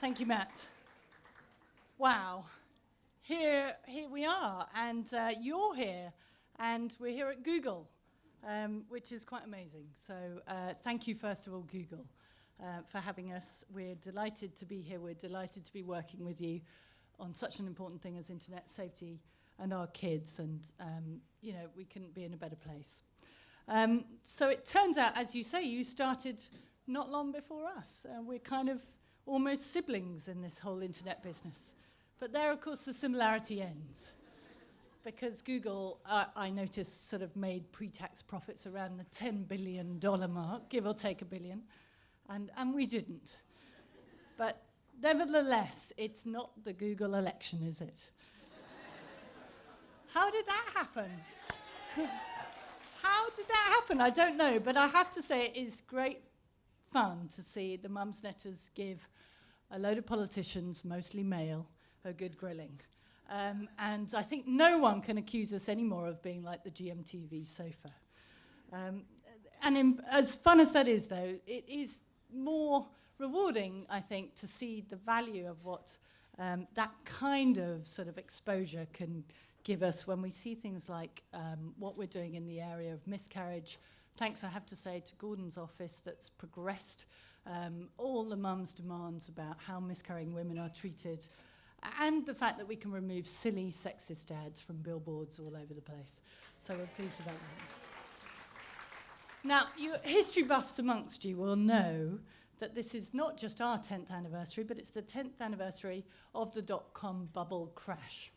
Thank you, Matt. Wow. Here we are, and you're here, and we're here at Google, which is quite amazing. So thank you, first of all, Google, for having us. We're delighted to be here. We're delighted to be working with you on such an important thing as internet safety and our kids, and we couldn't be in a better place. So it turns out, as you say, you started not long before us. We're kind of almost siblings in this whole internet business. But there, of course, the similarity ends. Because Google, I noticed, sort of made pre-tax profits around the $10 billion mark, give or take $1 billion, and we didn't. But nevertheless, it's not the Google election, is it? How did that happen? How did that happen? I don't know, but I have to say it is great fun to see the Mumsnetters give a load of politicians, mostly male, a good grilling. And I think no one can accuse us anymore of being like the GMTV sofa. As fun as that is, though, it is more rewarding, I think, to see the value of what that kind of sort of exposure can give us when we see things like what we're doing in the area of miscarriage. Thanks, I have to say, to Gordon's office that's progressed all the mums' demands about how miscarrying women are treated, and the fact that we can remove silly sexist ads from billboards all over the place. So we're pleased about that. Now, you history buffs amongst you will know that this is not just our 10th anniversary, but it's the 10th anniversary of the dot-com bubble crash.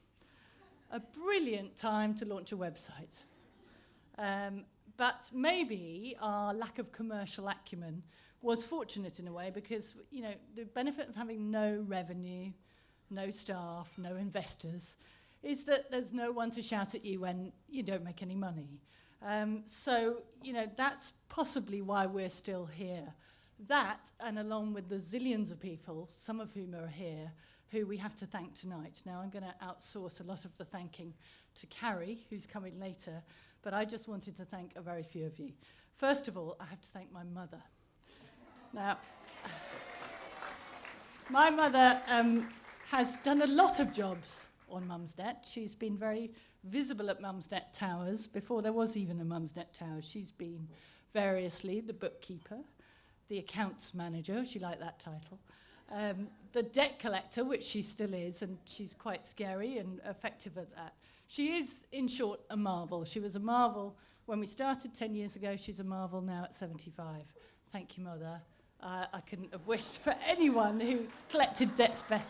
A brilliant time to launch a website. But maybe our lack of commercial acumen was fortunate in a way, because the benefit of having no revenue, no staff, no investors, is that there's no one to shout at you when you don't make any money. So that's possibly why we're still here. That, and along with the zillions of people, some of whom are here, who we have to thank tonight. Now I'm going to outsource a lot of the thanking to Carrie, who's coming later, but I just wanted to thank a very few of you. First of all, I have to thank my mother. Now, my mother has done a lot of jobs on Mumsnet. She's been very visible at Mumsnet Towers. Before there was even a Mumsnet Tower, she's been variously the bookkeeper, the accounts manager, she liked that title, the debt collector, which she still is, and she's quite scary and effective at that. She is, in short, a marvel. She was a marvel when we started 10 years ago. She's a marvel now at 75. Thank you, Mother. I couldn't have wished for anyone who collected debts better.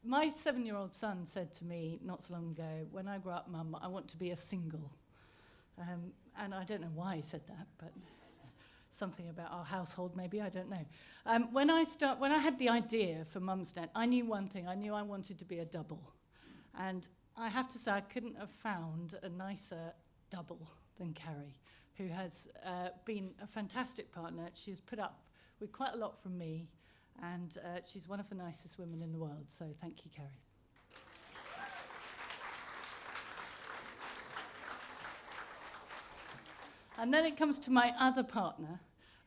My 7-year-old son said to me not so long ago, when I grow up, Mum, I want to be a single. And I don't know why he said that, but something about our household maybe, I don't know. When I had the idea for Mumsnet, I knew one thing. I knew I wanted to be a double. And I have to say I couldn't have found a nicer double than Carrie, who has been a fantastic partner. She's put up with quite a lot from me, and she's one of the nicest women in the world. So thank you, Carrie. And then it comes to my other partner.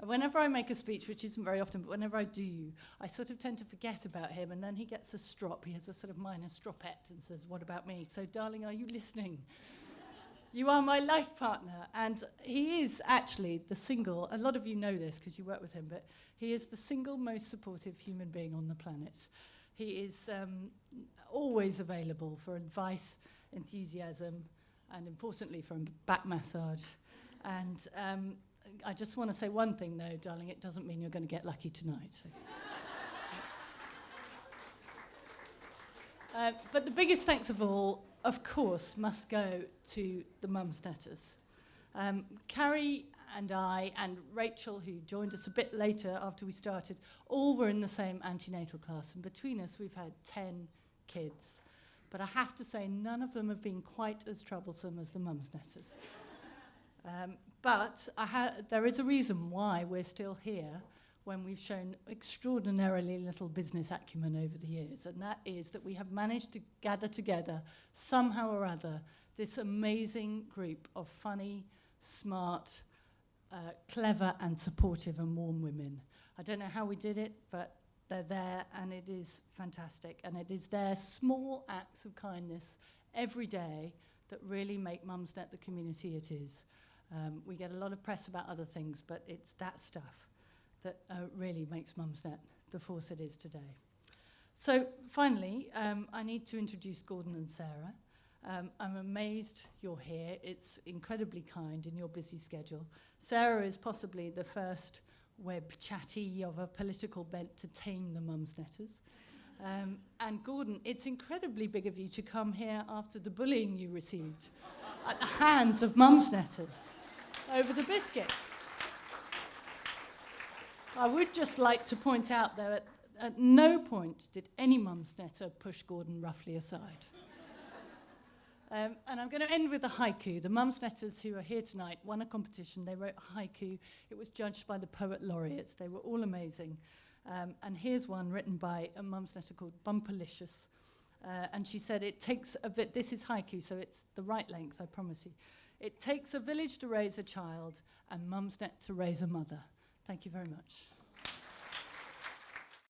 Whenever I make a speech, which isn't very often, but whenever I do, I sort of tend to forget about him, and then he gets a strop. He has a sort of minor stropette and says, "What about me?" So, darling, are you listening? You are my life partner. And he is actually the single, a lot of you know this because you work with him, but he is the single most supportive human being on the planet. He is always available for advice, enthusiasm, and importantly, for a back massage. And I just want to say one thing, though, darling. It doesn't mean you're going to get lucky tonight. But the biggest thanks of all, of course, must go to the Mumsnetters. Carrie and I and Rachel, who joined us a bit later after we started, all were in the same antenatal class. And between us, we've had 10 kids. But I have to say, none of them have been quite as troublesome as the Mumsnetters. But there is a reason why we're still here when we've shown extraordinarily little business acumen over the years, and that is that we have managed to gather together, somehow or other, this amazing group of funny, smart, clever and supportive and warm women. I don't know how we did it, but they're there, and it is fantastic. And it is their small acts of kindness every day that really make Mumsnet the community it is. We get a lot of press about other things, but it's that stuff that really makes Mumsnet the force it is today. So finally, I need to introduce Gordon and Sarah. I'm amazed you're here. It's incredibly kind in your busy schedule. Sarah is possibly the first web chatty of a political bent to tame the Mumsnetters. And Gordon, it's incredibly big of you to come here after the bullying you received at the hands of Mumsnetters over the biscuits. I would just like to point out, though, at no point did any Mumsnetter push Gordon roughly aside. And I'm going to end with a haiku. The Mumsnetters who are here tonight won a competition. They wrote a haiku. It was judged by the poet laureates. They were all amazing. And here's one written by a Mumsnetter called Bumperlicious. And she said, it takes a bit, this is haiku, so it's the right length, I promise you. It takes a village to raise a child and Mumsnet to raise a mother. Thank you very much.